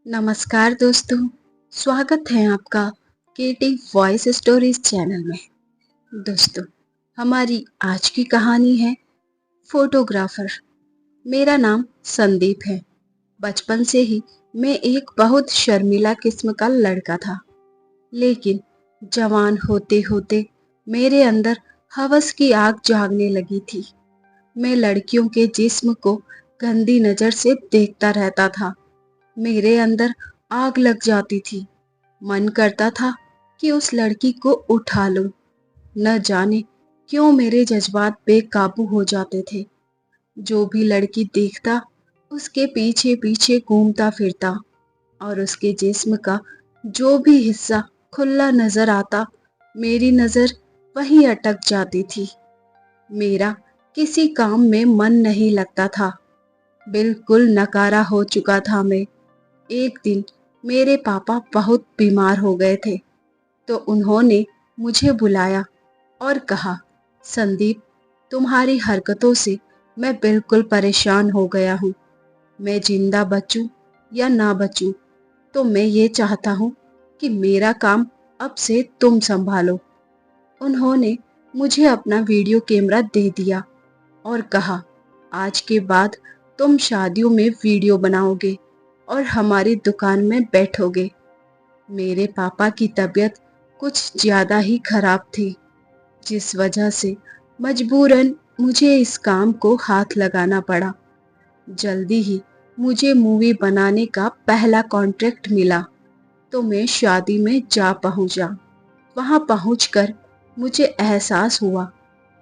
नमस्कार दोस्तों, स्वागत है आपका केटी वॉइस स्टोरीज चैनल में। दोस्तों, हमारी आज की कहानी है फोटोग्राफर। मेरा नाम संदीप है। बचपन से ही मैं एक बहुत शर्मीला किस्म का लड़का था, लेकिन जवान होते होते मेरे अंदर हवस की आग जागने लगी थी। मैं लड़कियों के जिस्म को गंदी नजर से देखता रहता था। मेरे अंदर आग लग जाती थी। मन करता था कि उस लड़की को उठा लूं। न जाने क्यों मेरे जज्बात बेकाबू हो जाते थे। जो भी लड़की देखता उसके पीछे पीछे घूमता फिरता और उसके जिस्म का जो भी हिस्सा खुला नजर आता, मेरी नजर वहीं अटक जाती थी। मेरा किसी काम में मन नहीं लगता था। बिल्कुल नकारा हो चुका था मैं। एक दिन मेरे पापा बहुत बीमार हो गए थे, तो उन्होंने मुझे बुलाया और कहा, संदीप, तुम्हारी हरकतों से मैं बिल्कुल परेशान हो गया हूँ। मैं जिंदा बचूं या ना बचूं, तो मैं ये चाहता हूँ कि मेरा काम अब से तुम संभालो। उन्होंने मुझे अपना वीडियो कैमरा दे दिया और कहा, आज के बाद तुम शादियों में वीडियो बनाओगे और हमारी दुकान में बैठोगे। मेरे पापा की तबीयत कुछ ज्यादा ही खराब थी, जिस वजह से मजबूरन मुझे इस काम को हाथ लगाना पड़ा। जल्दी ही मुझे मूवी बनाने का पहला कॉन्ट्रैक्ट मिला, तो मैं शादी में जा पहुंचा। वहां पहुंचकर मुझे एहसास हुआ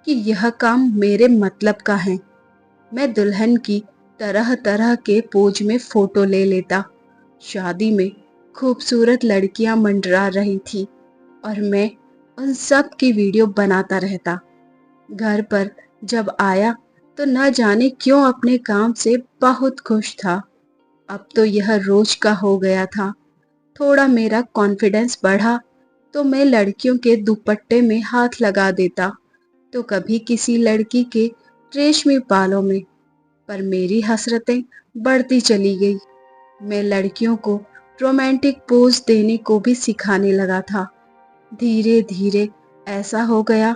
कि यह काम मेरे मतलब का है। मैं दुल्हन की तरह तरह के पोज में फोटो ले लेता। शादी में खूबसूरत लड़कियां मंडरा रही थी और मैं उन सब की वीडियो बनाता रहता। घर पर जब आया तो न जाने क्यों अपने काम से बहुत खुश था। अब तो यह रोज का हो गया था। थोड़ा मेरा कॉन्फिडेंस बढ़ा तो मैं लड़कियों के दुपट्टे में हाथ लगा देता, तो कभी किसी लड़की के रेशमी बालों में। पर मेरी हसरतें बढ़ती चली गई। मैं लड़कियों को रोमांटिक पोज देने को भी सिखाने लगा था। धीरे धीरे ऐसा हो गया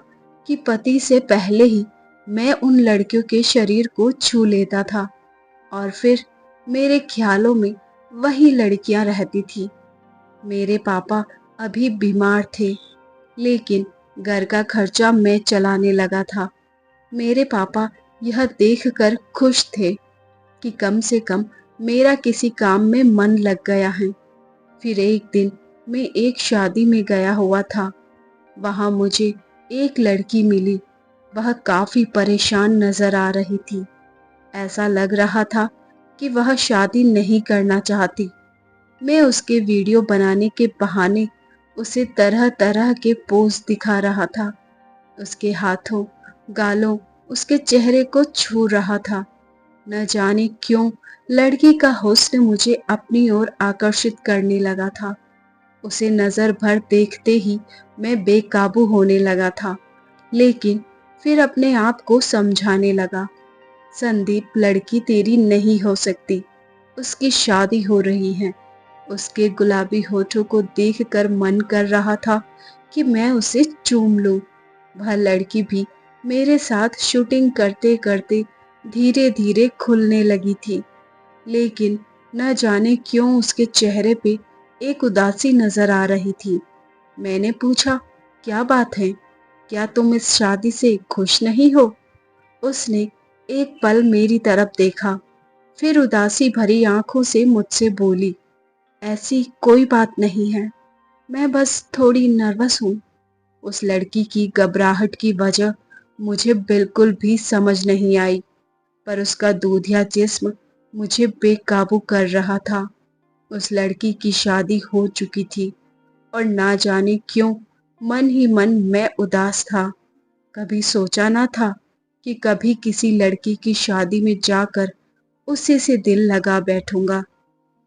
कि पति से पहले ही मैं उन लड़कियों के शरीर को छू लेता था और फिर मेरे ख्यालों में वही लड़कियां रहती थी। मेरे पापा अभी बीमार थे, लेकिन घर का खर्चा मैं चलाने लगा था। मेरे पापा यह देखकर खुश थे कि कम से कम मेरा किसी काम में मन लग गया है। फिर एक दिन मैं एक शादी में गया हुआ था। वहां मुझे एक लड़की मिली। वह काफी परेशान नजर आ रही थी। ऐसा लग रहा था कि वह शादी नहीं करना चाहती। मैं उसके वीडियो बनाने के बहाने उसे तरह तरह के पोज दिखा रहा था। उसके हाथों, गालों, उसके चेहरे को छू रहा था। न जाने क्यों लड़की का हुस्न मुझे अपनी ओर आकर्षित करने लगा था। उसे नजर भर देखते ही मैं बेकाबू होने लगा था, लेकिन फिर अपने आप को समझाने लगा, संदीप, लड़की तेरी नहीं हो सकती। उसकी शादी हो रही है। उसके गुलाबी होठों को देखकर मन कर रहा था कि मैं उसे चूम लूं। वह लड़की भी मेरे साथ शूटिंग करते करते धीरे धीरे खुलने लगी थी, लेकिन न जाने क्यों उसके चेहरे पे एक उदासी नजर आ रही थी। मैंने पूछा, क्या बात है? क्या तुम इस शादी से खुश नहीं हो? उसने एक पल मेरी तरफ देखा, फिर उदासी भरी आंखों से मुझसे बोली, ऐसी कोई बात नहीं है, मैं बस थोड़ी नर्वस हूँ। उस लड़की की घबराहट की वजह मुझे बिल्कुल भी समझ नहीं आई, पर उसका दूधिया जिस्म मुझे बेकाबू कर रहा था। उस लड़की की शादी हो चुकी थी और ना जाने क्यों मन ही मन मैं उदास था। कभी सोचा ना था कि कभी किसी लड़की की शादी में जाकर उसी से दिल लगा बैठूंगा।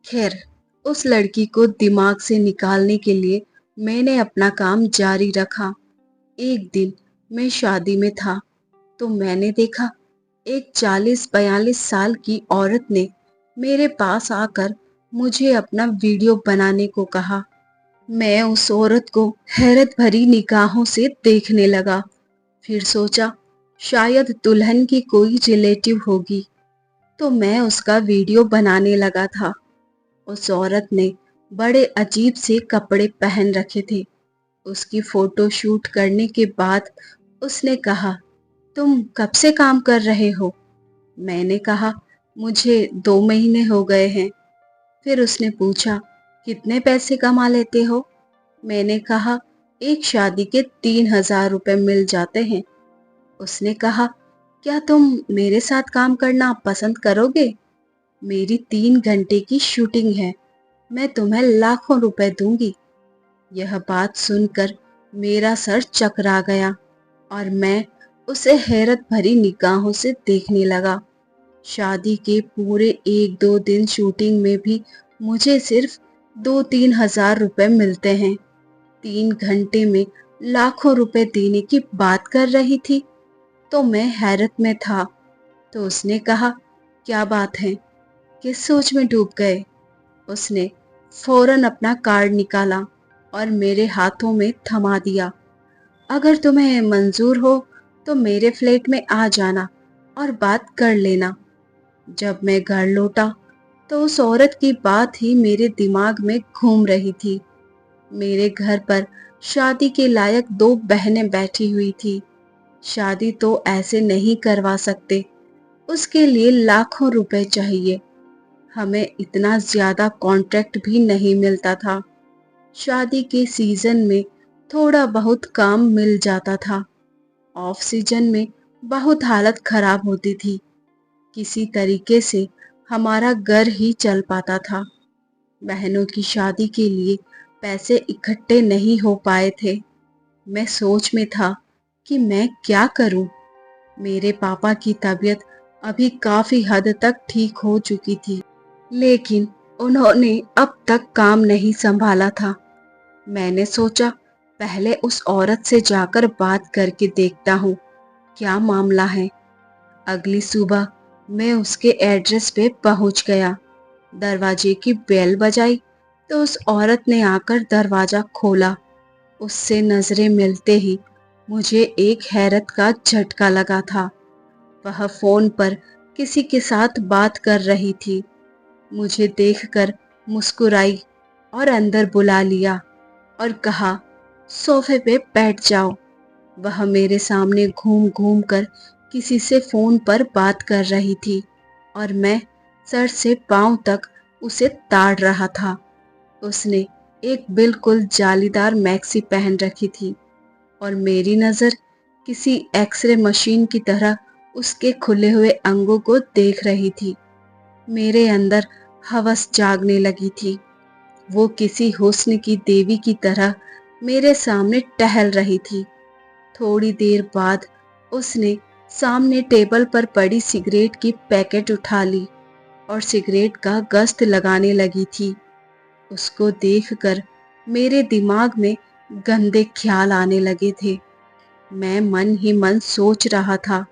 खैर, उस लड़की को दिमाग से निकालने के लिए मैंने अपना काम जारी रखा। एक दिन मैं शादी में था, तो मैंने देखा एक 40-42 साल की औरत ने मेरे पास आकर मुझे अपना वीडियो बनाने को कहा। मैं उस औरत को हैरत भरी निगाहों से देखने लगा। फिर सोचा शायद दुल्हन की कोई रिलेटिव होगी, तो मैं उसका वीडियो बनाने लगा था। उस औरत ने बड़े अजीब से कपड़े पहन रखे थे। उसकी फोटो शूट करने के बाद उसने कहा, तुम कब से काम कर रहे हो? मैंने कहा, मुझे 2 महीने हो गए हैं। फिर उसने पूछा, कितने पैसे कमा लेते हो? मैंने कहा, एक शादी के 3,000 रुपए मिल जाते हैं। उसने कहा, क्या तुम मेरे साथ काम करना पसंद करोगे? मेरी 3 घंटे की शूटिंग है, मैं तुम्हें लाखों रुपए दूंगी। यह बात सुनकर मेरा सर चकरा गया और मैं उसे हैरत भरी निगाहों से देखने लगा। शादी के पूरे 1-2 दिन शूटिंग में भी मुझे सिर्फ 2-3 हज़ार रुपए मिलते हैं। 3 घंटे में लाखों रुपए देने की बात कर रही थी, तो मैं हैरत में था। तो उसने कहा, क्या बात है, किस सोच में डूब गए? उसने फौरन अपना कार्ड निकाला और मेरे हाथों में थमा दिया। अगर तुम्हें मंजूर हो तो मेरे फ्लैट में आ जाना और बात कर लेना। जब मैं घर लौटा तो उस औरत की बात ही मेरे दिमाग में घूम रही थी। मेरे घर पर शादी के लायक 2 बहनें बैठी हुई थी। शादी तो ऐसे नहीं करवा सकते, उसके लिए लाखों रुपए चाहिए। हमें इतना ज्यादा कॉन्ट्रैक्ट भी नहीं मिलता था। शादी के सीजन में थोड़ा बहुत काम मिल जाता था, ऑफ सीजन में बहुत हालत खराब होती थी। किसी तरीके से हमारा घर ही चल पाता था। बहनों की शादी के लिए पैसे इकट्ठे नहीं हो पाए थे। मैं सोच में था कि मैं क्या करूं। मेरे पापा की तबीयत अभी काफी हद तक ठीक हो चुकी थी, लेकिन उन्होंने अब तक काम नहीं संभाला था। मैंने सोचा पहले उस औरत से जाकर बात करके देखता हूँ क्या मामला है। अगली सुबह मैं उसके एड्रेस पे पहुंच गया। दरवाजे की बेल बजाई तो उस औरत ने आकर दरवाजा खोला। उससे नजरें मिलते ही मुझे एक हैरत का झटका लगा था। वह फोन पर किसी के साथ बात कर रही थी। मुझे देखकर मुस्कुराई और अंदर बुला लिया और कहा, सोफे पे बैठ जाओ। वह मेरे सामने घूम घूम कर किसी से फोन पर बात कर रही थी और मैं सर से पांव तक उसे ताड़ रहा था। उसने एक बिल्कुल जालीदार मैक्सी पहन रखी थी और मेरी नज़र किसी एक्सरे मशीन की तरह उसके खुले हुए अंगों को देख रही थी। मेरे अंदर हवस जागने लगी थी। वो किसी हुस्न की देवी की तरह मेरे सामने टहल रही थी। थोड़ी देर बाद उसने सामने टेबल पर पड़ी सिगरेट की पैकेट उठा ली और सिगरेट का गश्त लगाने लगी थी। उसको देखकर मेरे दिमाग में गंदे ख्याल आने लगे थे। मैं मन ही मन सोच रहा था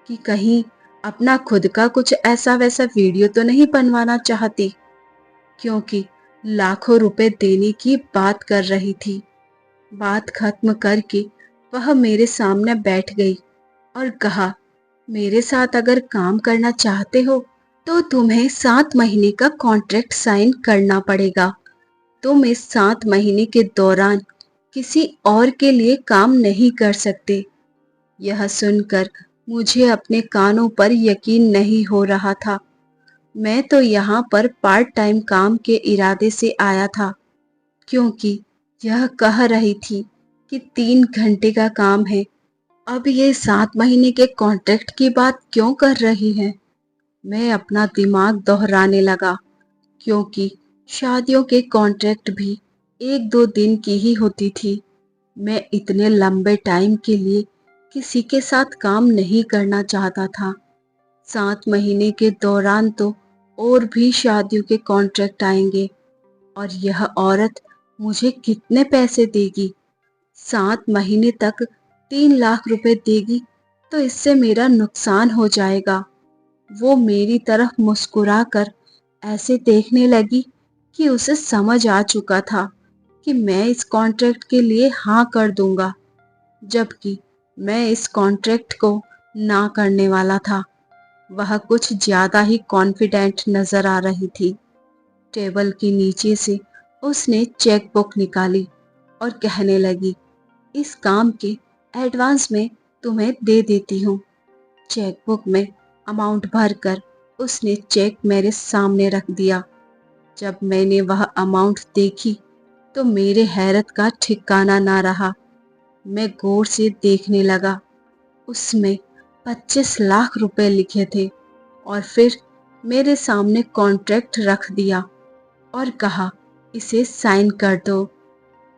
कि कहीं अपना खुद का कुछ ऐसा वैसा वीडियो तो नहीं बनवाना चाहती, क्योंकि लाखों रुपए देने की बात कर रही थी। बात खत्म करके वह मेरे सामने बैठ गई और कहा, मेरे साथ अगर काम करना चाहते हो तो तुम्हें 7 महीने का कॉन्ट्रैक्ट साइन करना पड़ेगा। तुम इस 7 महीने के दौरान किसी और के लिए काम नहीं कर सकते। यह सुनकर मुझे अपने कानों पर यकीन नहीं हो रहा था। मैं तो यहाँ पर पार्ट टाइम काम के इरादे से आया था, क्योंकि यह कह रही थी कि 3 घंटे का काम है। अब ये 7 महीने के कॉन्ट्रैक्ट की बात क्यों कर रही है? मैं अपना दिमाग दोहराने लगा, क्योंकि शादियों के कॉन्ट्रैक्ट भी 1-2 दिन की ही होती थी। मैं इतने लंबे टाइम के लिए किसी के साथ काम नहीं करना चाहता था। 7 महीने के दौरान तो और भी शादियों के कॉन्ट्रैक्ट आएंगे और यह औरत मुझे कितने पैसे देगी? 7 महीने तक 3 लाख रुपए देगी तो इससे मेरा नुकसान हो जाएगा। वो मेरी तरफ मुस्कुराकर ऐसे देखने लगी कि उसे समझ आ चुका था कि मैं इस कॉन्ट्रैक्ट के लिए हाँ कर दूंगा, जबकि मैं इस कॉन्ट्रैक्ट को ना करने वाला था। वह कुछ ज्यादा ही कॉन्फिडेंट नजर आ रही थी। टेबल के नीचे से उसने चेक बुक निकाली और कहने लगी, इस काम के एडवांस में तुम्हें दे देती हूँ। चेकबुक में अमाउंट भरकर उसने चेक मेरे सामने रख दिया। जब मैंने वह अमाउंट देखी तो मेरे हैरत का ठिकाना ना रहा। मैं गौर से देखने लगा। उसमें 25 लाख रुपए लिखे थे और फिर मेरे सामने कॉन्ट्रैक्ट रख दिया और कहा, इसे साइन कर दो।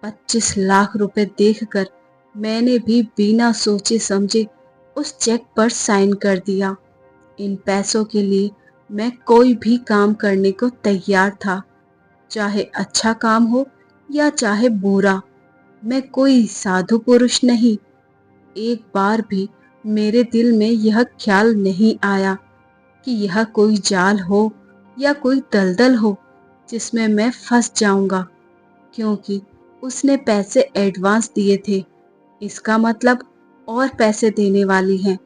25 लाख रुपए देखकर मैंने भी बिना सोचे समझे उस चेक पर साइन कर दिया। इन पैसों के लिए मैं कोई भी काम करने को तैयार था, चाहे अच्छा काम हो या चाहे बुरा। मैं कोई साधु पुरुष नहीं। एक बार भी मेरे दिल में यह ख्याल नहीं आया कि यह कोई जाल हो या कोई दलदल हो जिसमें मैं फंस जाऊंगा, क्योंकि उसने पैसे एडवांस दिए थे। इसका मतलब और पैसे देने वाली हैं।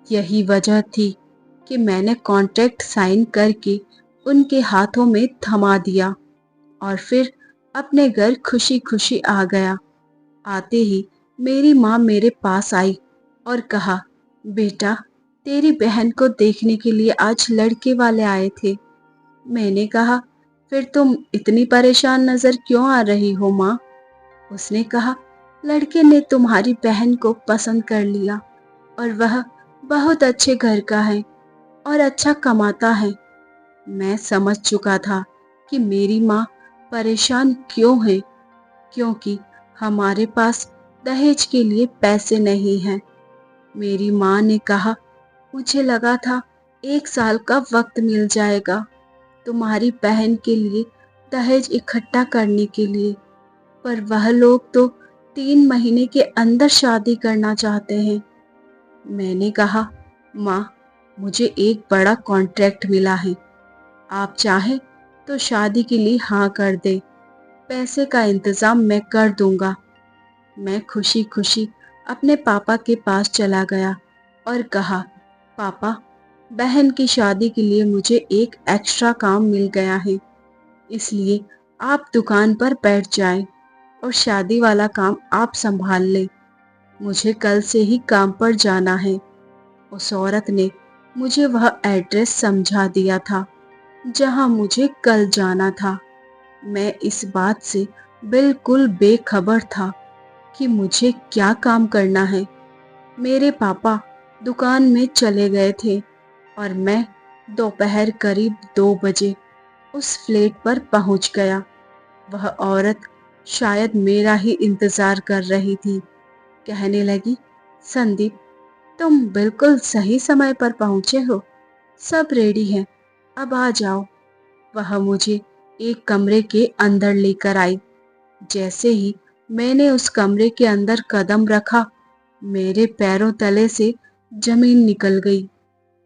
यही वजह थी कि मैंने कॉन्ट्रैक्ट साइन करके उनके हाथों में थमा दिया और फिर अपने घर खुशी खुशी आ गया। आते ही मेरी माँ मेरे पास आई और कहा, बेटा, तेरी बहन को देखने के लिए आज लड़के वाले आए थे। मैंने कहा, फिर तुम इतनी परेशान नजर क्यों आ रही हो माँ? उसने कहा, लड़के ने तुम्हारी बहन को पसंद कर लिया और वह बहुत अच्छे घर का है और अच्छा कमाता है। मैं समझ चुका था कि मेरी माँ परेशान क्यों है, क्योंकि हमारे पास दहेज के लिए पैसे नहीं हैं। मेरी माँ ने कहा, मुझे लगा था 1 साल का वक्त मिल जाएगा तुम्हारी बहन के लिए दहेज इकट्ठा करने के लिए, पर वह लोग तो 3 महीने के अंदर शादी करना चाहते हैं। मैंने कहा, माँ, मुझे एक बड़ा कॉन्ट्रैक्ट मिला है। आप चाहें तो शादी के लिए हाँ कर दे। पैसे का इंतजाम मैं कर दूंगा। मैं खुशी खुशी अपने पापा के पास चला गया और कहा, पापा, बहन की शादी के लिए मुझे एक एक्स्ट्रा काम मिल गया है, इसलिए आप दुकान पर बैठ जाएं और शादी वाला काम आप संभाल लें। मुझे कल से ही काम पर जाना है। उस औरत ने मुझे वह एड्रेस समझा दिया था जहां मुझे कल जाना था। मैं इस बात से बिल्कुल बेखबर था कि मुझे क्या काम करना है। मेरे पापा दुकान में चले गए थे और मैं दोपहर करीब 2 बजे उस फ्लैट पर पहुंच गया। वह औरत शायद मेरा ही इंतजार कर रही थी। कहने लगी, संदीप, तुम बिल्कुल सही समय पर पहुंचे हो। सब रेडी है, अब आ जाओ। वह मुझे एक कमरे के अंदर लेकर आई। जैसे ही मैंने उस कमरे के अंदर कदम रखा, मेरे पैरों तले से जमीन निकल गई।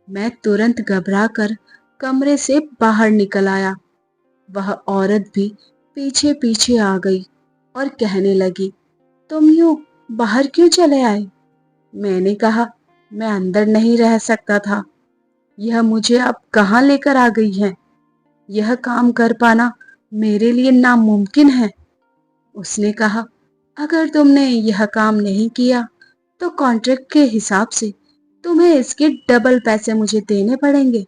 मैं तुरंत घबराकर कमरे से बाहर निकल आया। वह औरत भी पीछे पीछे आ गई और कहने लगी, तुम यूं बाहर क्यों चले आए? मैंने कहा, मैं अंदर नहीं रह सकता था। यह मुझे अब कहाँ लेकर आ गई है? यह काम कर पाना मेरे लिए नामुमकिन है। उसने कहा, अगर तुमने यह काम नहीं किया तो कॉन्ट्रैक्ट के हिसाब से तुम्हें इसके डबल पैसे मुझे देने पड़ेंगे।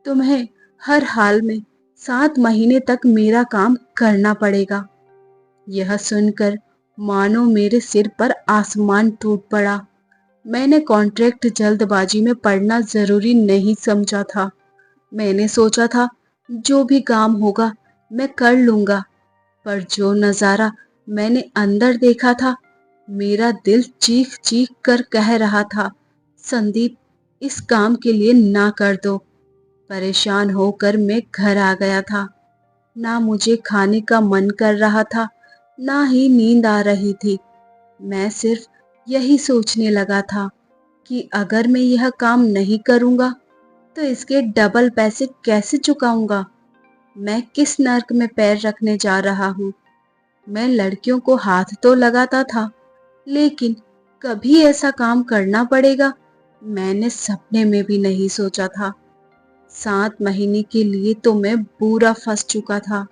तुम्हें हर हाल में 7 महीने तक मेरा काम करना पड़ेगा। यह सुनकर मानो मेरे सिर पर आसमान टूट पड़ा। मैंने कॉन्ट्रैक्ट जल्दबाजी में पढ़ना जरूरी नहीं समझा था। मैंने सोचा था जो भी काम होगा मैं कर लूंगा, पर जो नजारा मैंने अंदर देखा था, मेरा दिल चीख चीख कर कह रहा था, संदीप, इस काम के लिए ना कर दो। परेशान होकर मैं घर आ गया था। ना मुझे खाने का मन कर रहा था, ना ही नींद आ रही थी। मैं सिर्फ यही सोचने लगा था कि अगर मैं यह काम नहीं करूंगा तो इसके डबल पैसे कैसे चुकाऊंगा। मैं किस नर्क में पैर रखने जा रहा हूँ। मैं लड़कियों को हाथ तो लगाता था, लेकिन कभी ऐसा काम करना पड़ेगा, मैंने सपने में भी नहीं सोचा था। 7 महीने के लिए तो मैं पूरा फंस चुका था।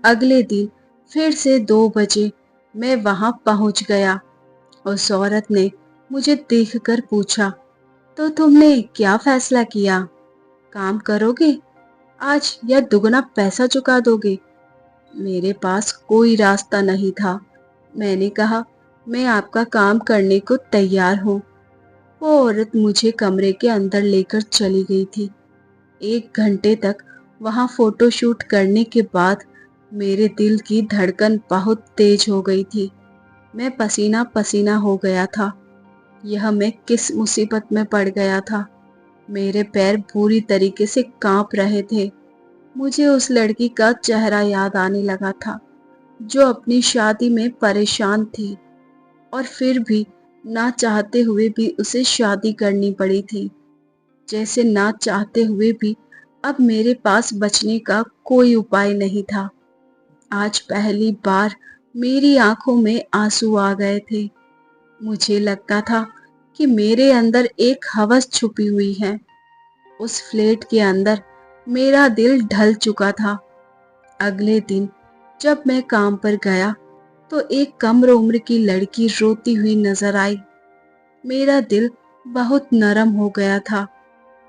अगले दिन फिर से 2 बजे मैं वहां पहुंच गया। उस औरत ने मुझे देखकर पूछा, तो तुमने क्या फैसला किया? काम करोगे आज या दुगना पैसा चुका दोगे? मेरे पास कोई रास्ता नहीं था। मैंने कहा, मैं आपका काम करने को तैयार हूँ। वो औरत मुझे कमरे के अंदर लेकर चली गई थी। 1 घंटे तक वहां फोटोशूट करने के बाद मेरे दिल की धड़कन बहुत तेज हो गई थी। मैं पसीना पसीना हो गया था। यह मैं किस मुसीबत में पड़ गया था। मेरे पैर पूरी तरीके से कांप रहे थे। मुझे उस लड़की का चेहरा याद आने लगा था, जो अपनी शादी में परेशान थी और फिर भी ना चाहते हुए भी उसे शादी करनी पड़ी थी। जैसे ना चाहते हुए भी अब मेरे पास बचने का कोई उपाय नहीं था। आज पहली बार मेरी आंखों में आंसू आ गए थे। मुझे लगता था कि मेरे अंदर एक हवस छुपी हुई है। उस फ्लैट के अंदर मेरा दिल ढल चुका था। अगले दिन जब मैं काम पर गया तो एक कम उम्र की लड़की रोती हुई नजर आई। मेरा दिल बहुत नरम हो गया था।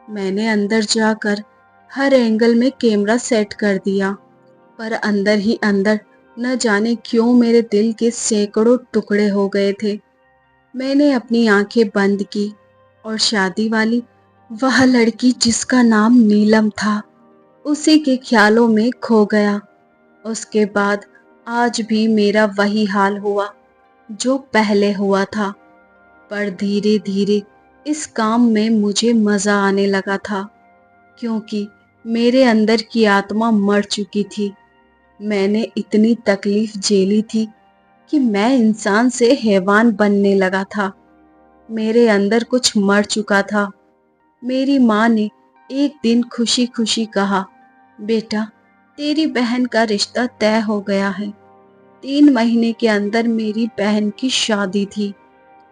मैंने अंदर जाकर हर एंगल में कैमरा सेट कर दिया, पर अंदर ही अंदर न जाने क्यों मेरे दिल के सैकड़ों टुकड़े हो गए थे। मैंने अपनी आंखें बंद की और शादी वाली वह लड़की जिसका नाम नीलम था, उसी के ख्यालों में खो गया। उसके बाद आज भी मेरा वही हाल हुआ जो पहले हुआ था। पर धीरे धीरे इस काम में मुझे मजा आने लगा था, क्योंकि मेरे अंदर की आत्मा मर चुकी थी। मैंने इतनी तकलीफ झेली थी कि मैं इंसान से हैवान बनने लगा था। मेरे अंदर कुछ मर चुका था। मेरी माँ ने एक दिन खुशी खुशी कहा, बेटा, तेरी बहन का रिश्ता तय हो गया है। 3 महीने के अंदर मेरी बहन की शादी थी,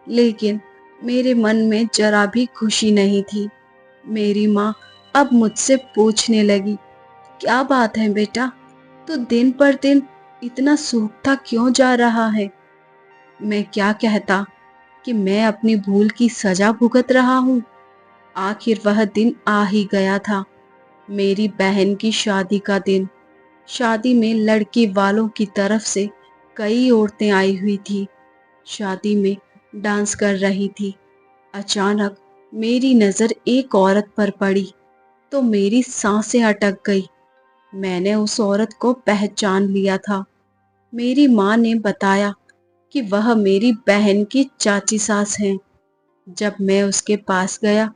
लेकिन मेरे मन में जरा भी खुशी नहीं थी। मेरी माँ अब मुझसे पूछने लगी, क्या बात है बेटा, तू दिन पर दिन इतना सूखता क्यों जा रहा है? मैं क्या कहता कि मैं अपनी भूल की सजा भुगत रहा हूँ। आखिर वह दिन आ ही गया था, मेरी बहन की शादी का दिन। शादी में लड़की वालों की तरफ से कई औरतें आई हुई थी। शादी में डांस कर रही थी। अचानक मेरी नजर एक औरत पर पड़ी तो मेरी सांसें अटक गई। मैंने उस औरत को पहचान लिया था। मेरी माँ ने बताया कि वह मेरी बहन की चाची सास हैं। जब मैं उसके पास गया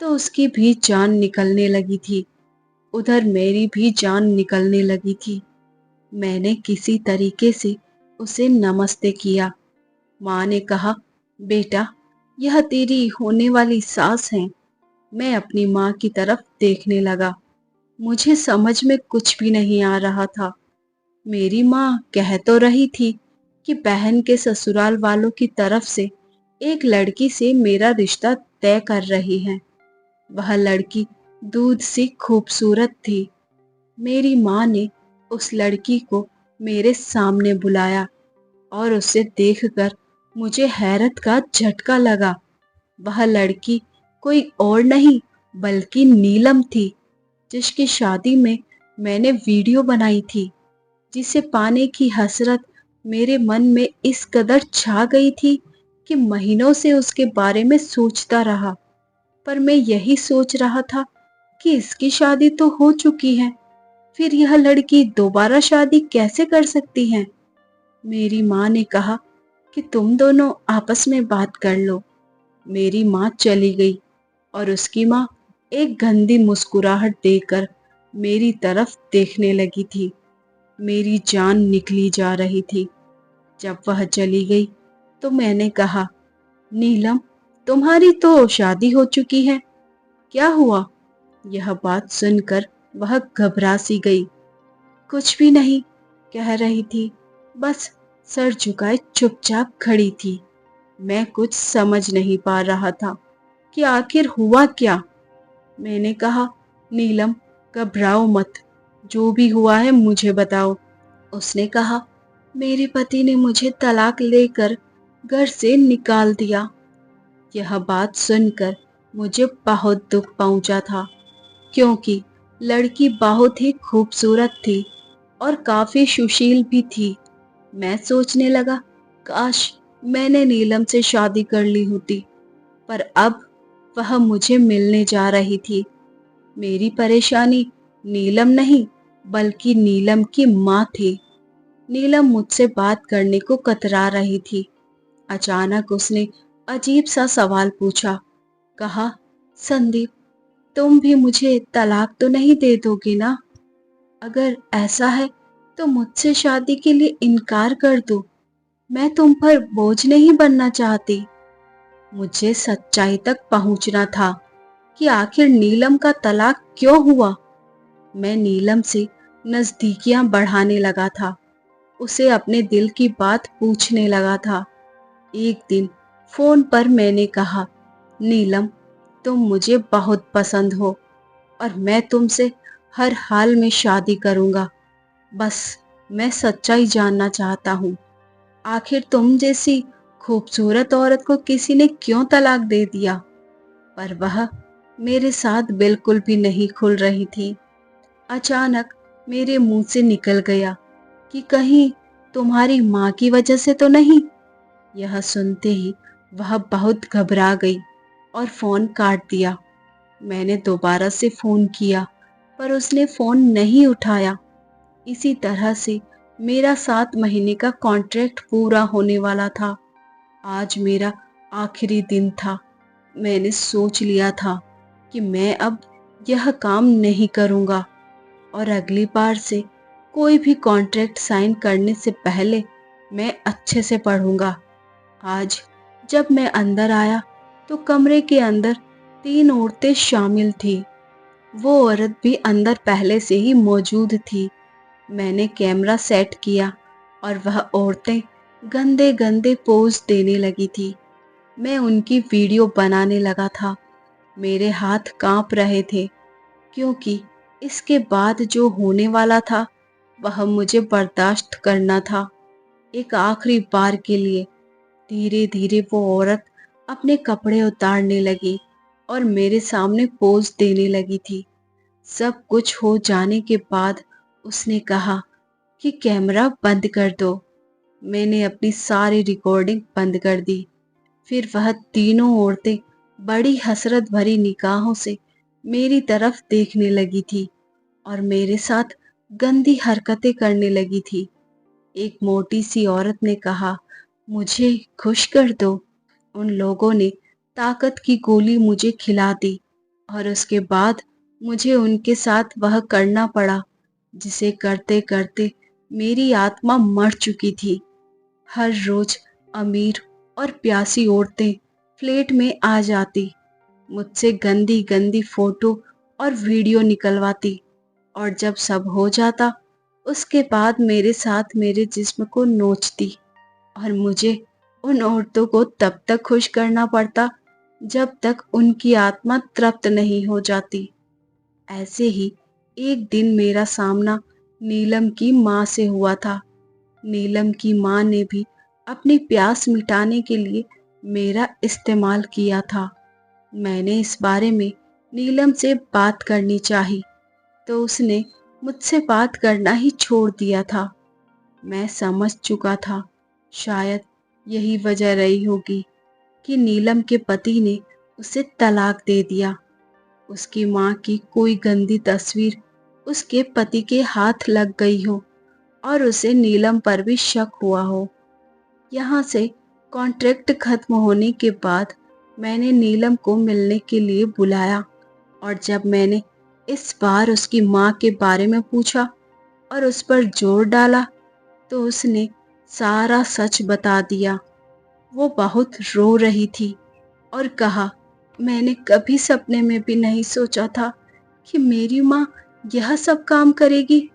तो उसकी भी जान निकलने लगी थी। उधर मेरी भी जान निकलने लगी थी। मैंने किसी तरीके से उसे नमस्ते किया। माँ ने कहा, बेटा, यह तेरी होने वाली सास है। मैं अपनी माँ की तरफ देखने लगा। मुझे समझ में कुछ भी नहीं आ रहा था। मेरी माँ कह तो रही थी कि बहन के ससुराल वालों की तरफ से एक लड़की से मेरा रिश्ता तय कर रही है। वह लड़की दूध सी खूबसूरत थी। मेरी माँ ने उस लड़की को मेरे सामने बुलाया और उसे देखकर मुझे हैरत का झटका लगा। वह लड़की कोई और नहीं बल्कि नीलम थी, जिसकी शादी में मैंने वीडियो बनाई थी, जिसे पाने की हसरत मेरे मन में इस कदर छा गई थी कि महीनों से उसके बारे में सोचता रहा। पर मैं यही सोच रहा था कि इसकी शादी तो हो चुकी है, फिर यह लड़की दोबारा शादी कैसे कर सकती है? मेरी माँ ने कहा कि तुम दोनों आपस में बात कर लो। मेरी माँ चली गई और उसकी माँ एक गंदी मुस्कुराहट देकर मेरी तरफ देखने लगी थी। मेरी जान निकली जा रही थी। जब वह चली गई तो मैंने कहा, नीलम, तुम्हारी तो शादी हो चुकी है, क्या हुआ? यह बात सुनकर वह घबरा सी गई। कुछ भी नहीं कह रही थी, बस सर झुकाए चुपचाप खड़ी थी। मैं कुछ समझ नहीं पा रहा था कि आखिर हुआ क्या। मैंने कहा, नीलम, घबराओ मत, जो भी हुआ है मुझे बताओ। उसने कहा, मेरे पति ने मुझे तलाक लेकर घर से निकाल दिया। यह बात सुनकर मुझे बहुत दुख पहुंचा था, क्योंकि लड़की बहुत ही खूबसूरत थी और काफी सुशील भी थी। मैं सोचने लगा, काश मैंने नीलम से शादी कर ली होती, पर अब वह मुझे मिलने जा रही थी। मेरी परेशानी नीलम नहीं, बल्कि नीलम की माँ थी। नीलम मुझसे बात करने को कतरा रही थी। अचानक उसने अजीब सा सवाल पूछा। कहा, संदीप, तुम भी मुझे तलाक तो नहीं दे दोगे ना? अगर ऐसा है तो मुझसे शादी के लिए इनकार कर दो। मैं तुम पर बोझ नहीं बनना चाहती। मुझे सच्चाई तक पहुंचना था कि आखिर नीलम का तलाक क्यों हुआ। मैं नीलम से नजदीकियां बढ़ाने लगा था, उसे अपने दिल की बात पूछने लगा था। एक दिन फोन पर मैंने कहा, नीलम, तुम मुझे बहुत पसंद हो और मैं तुमसे हर हाल में शादी करूंगा। बस मैं सच्चाई जानना चाहता हूँ। आखिर तुम जैसी खूबसूरत औरत को किसी ने क्यों तलाक दे दिया? पर वह मेरे साथ बिल्कुल भी नहीं खुल रही थी। अचानक मेरे मुंह से निकल गया कि कहीं तुम्हारी माँ की वजह से तो नहीं। यह सुनते ही वह बहुत घबरा गई और फोन काट दिया। मैंने दोबारा से फोन किया, पर उसने फोन नहीं उठाया। इसी तरह से मेरा 7 महीने का कॉन्ट्रैक्ट पूरा होने वाला था। आज मेरा आखिरी दिन था। मैंने सोच लिया था कि मैं अब यह काम नहीं करूँगा और अगली बार से कोई भी कॉन्ट्रैक्ट साइन करने से पहले मैं अच्छे से पढ़ूंगा। आज जब मैं अंदर आया तो कमरे के अंदर 3 औरतें शामिल थी। वो औरत भी अंदर पहले से ही मौजूद थी। मैंने कैमरा सेट किया और वह औरतें गंदे गंदे पोज देने लगी थी। मैं उनकी वीडियो बनाने लगा था। मेरे हाथ कांप रहे थे, क्योंकि इसके बाद जो होने वाला था वह मुझे बर्दाश्त करना था। एक आखिरी बार के लिए धीरे धीरे वो औरत अपने कपड़े उतारने लगी और मेरे सामने पोज देने लगी थी। सब कुछ हो जाने के बाद उसने कहा कि कैमरा बंद कर दो। मैंने अपनी सारी रिकॉर्डिंग बंद कर दी। फिर वह तीनों औरतें बड़ी हसरत भरी निगाहों से मेरी तरफ देखने लगी थी और मेरे साथ गंदी हरकतें करने लगी थी। एक मोटी सी औरत ने कहा, मुझे खुश कर दो। उन लोगों ने ताकत की गोली मुझे खिला दी और उसके बाद मुझे उनके साथ वह करना पड़ा जिसे करते करते मेरी आत्मा मर चुकी थी। हर रोज अमीर और प्यासी औरतें फ्लैट में आ जाती, मुझसे गंदी गंदी फोटो और वीडियो निकलवाती और जब सब हो जाता उसके बाद मेरे साथ मेरे जिस्म को नोचती और मुझे उन औरतों को तब तक खुश करना पड़ता जब तक उनकी आत्मा तृप्त नहीं हो जाती। ऐसे ही एक दिन मेरा सामना नीलम की माँ से हुआ था। नीलम की माँ ने भी अपनी प्यास मिटाने के लिए मेरा इस्तेमाल किया था। मैंने इस बारे में नीलम से बात करनी चाही, तो उसने मुझसे बात करना ही छोड़ दिया था। मैं समझ चुका था, शायद यही वजह रही होगी कि नीलम के पति ने उसे तलाक दे दिया। उसकी माँ की कोई गंदी तस्वीर उसके पति के हाथ लग गई हो और उसे नीलम पर भी शक हुआ हो। यहाँ से कॉन्ट्रैक्ट खत्म होने के बाद मैंने नीलम को मिलने के लिए बुलाया और जब मैंने इस बार उसकी माँ के बारे में पूछा और उस पर जोर डाला तो उसने सारा सच बता दिया। वो बहुत रो रही थी और कहा, मैंने कभी सपने में भी नहीं सोचा था कि मेरी माँ यह सब काम करेगी।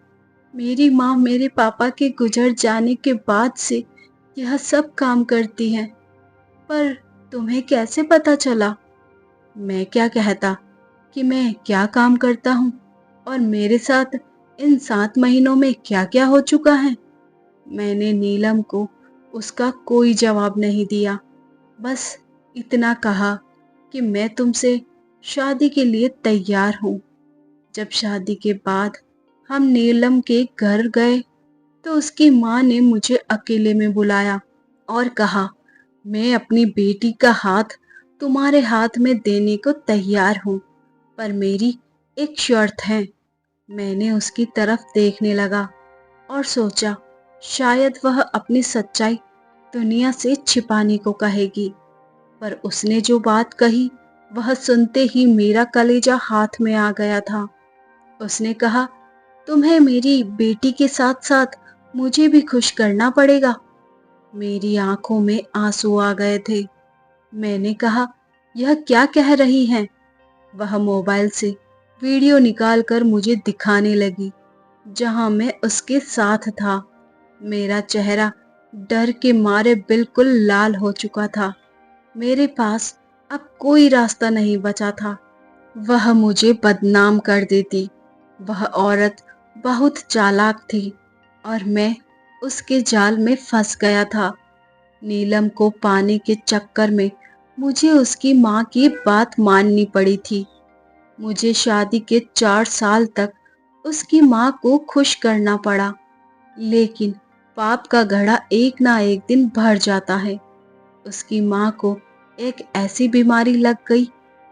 मेरी माँ मेरे पापा के गुजर जाने के बाद से यह सब काम करती है, पर तुम्हें कैसे पता चला? मैं क्या कहता कि मैं क्या काम करता हूँ और मेरे साथ इन 7 महीनों में क्या-क्या हो चुका है। मैंने नीलम को उसका कोई जवाब नहीं दिया। बस इतना कहा कि मैं तुमसे शादी के लिए तैयार हूँ। जब शादी के बाद हम नीलम के घर गए तो उसकी माँ ने मुझे अकेले में बुलाया और कहा, मैं अपनी बेटी का हाथ तुम्हारे हाथ में देने को तैयार हूँ, पर मेरी एक शर्त है। मैंने उसकी तरफ देखने लगा और सोचा शायद वह अपनी सच्चाई दुनिया से छिपाने को कहेगी, पर उसने जो बात कही वह सुनते ही मेरा कलेजा हाथ में आ गया था। उसने कहा, तुम्हें मेरी बेटी के साथ साथ मुझे भी खुश करना पड़ेगा। मेरी आंखों में आंसू आ गए थे। मैंने कहा, यह क्या कह रही हैं? वह मोबाइल से वीडियो निकालकर मुझे दिखाने लगी, जहां मैं उसके साथ था। मेरा चेहरा डर के मारे बिल्कुल लाल हो चुका था। मेरे पास अब कोई रास्ता नहीं बचा था। वह मुझे बदनाम कर देती। वह औरत बहुत चालाक थी और मैं उसके जाल में फंस गया था। नीलम को पाने के चक्कर में मुझे उसकी माँ की बात माननी पड़ी थी। मुझे शादी के 4 साल तक उसकी माँ को खुश करना पड़ा, लेकिन पाप का घड़ा एक ना एक दिन भर जाता है। उसकी माँ को एक ऐसी बीमारी लग गई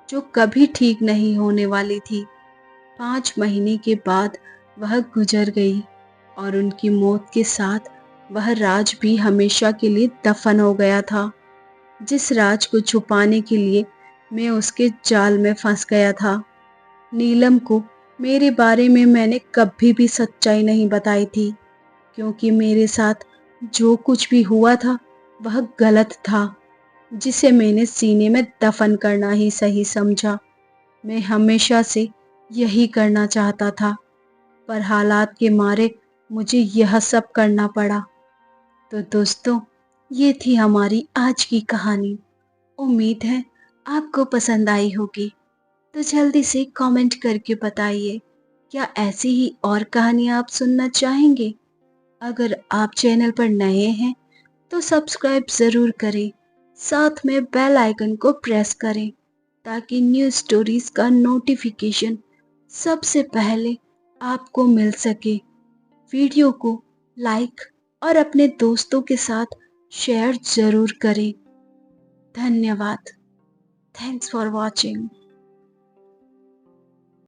जो कभी ठीक नहीं होने वाली थी। 5 महीने के बाद वह गुजर गई और उनकी मौत के साथ वह राज भी हमेशा के लिए दफन हो गया था, जिस राज को छुपाने के लिए मैं उसके जाल में फंस गया था। नीलम को मेरे बारे में मैंने कभी भी सच्चाई नहीं बताई थी, क्योंकि मेरे साथ जो कुछ भी हुआ था वह गलत था, जिसे मैंने सीने में दफन करना ही सही समझा। मैं हमेशा से यही करना चाहता था, पर हालात के मारे मुझे यह सब करना पड़ा। तो दोस्तों, ये थी हमारी आज की कहानी। उम्मीद है आपको पसंद आई होगी। तो जल्दी से कमेंट करके बताइए, क्या ऐसी ही और कहानियाँ आप सुनना चाहेंगे? अगर आप चैनल पर नए हैं तो सब्सक्राइब ज़रूर करें, साथ में बेल आइकन को प्रेस करें ताकि न्यू स्टोरीज का नोटिफिकेशन सबसे पहले आपको मिल सके। वीडियो को लाइक और अपने दोस्तों के साथ शेयर ज़रूर करें। धन्यवाद। Thanks for watching.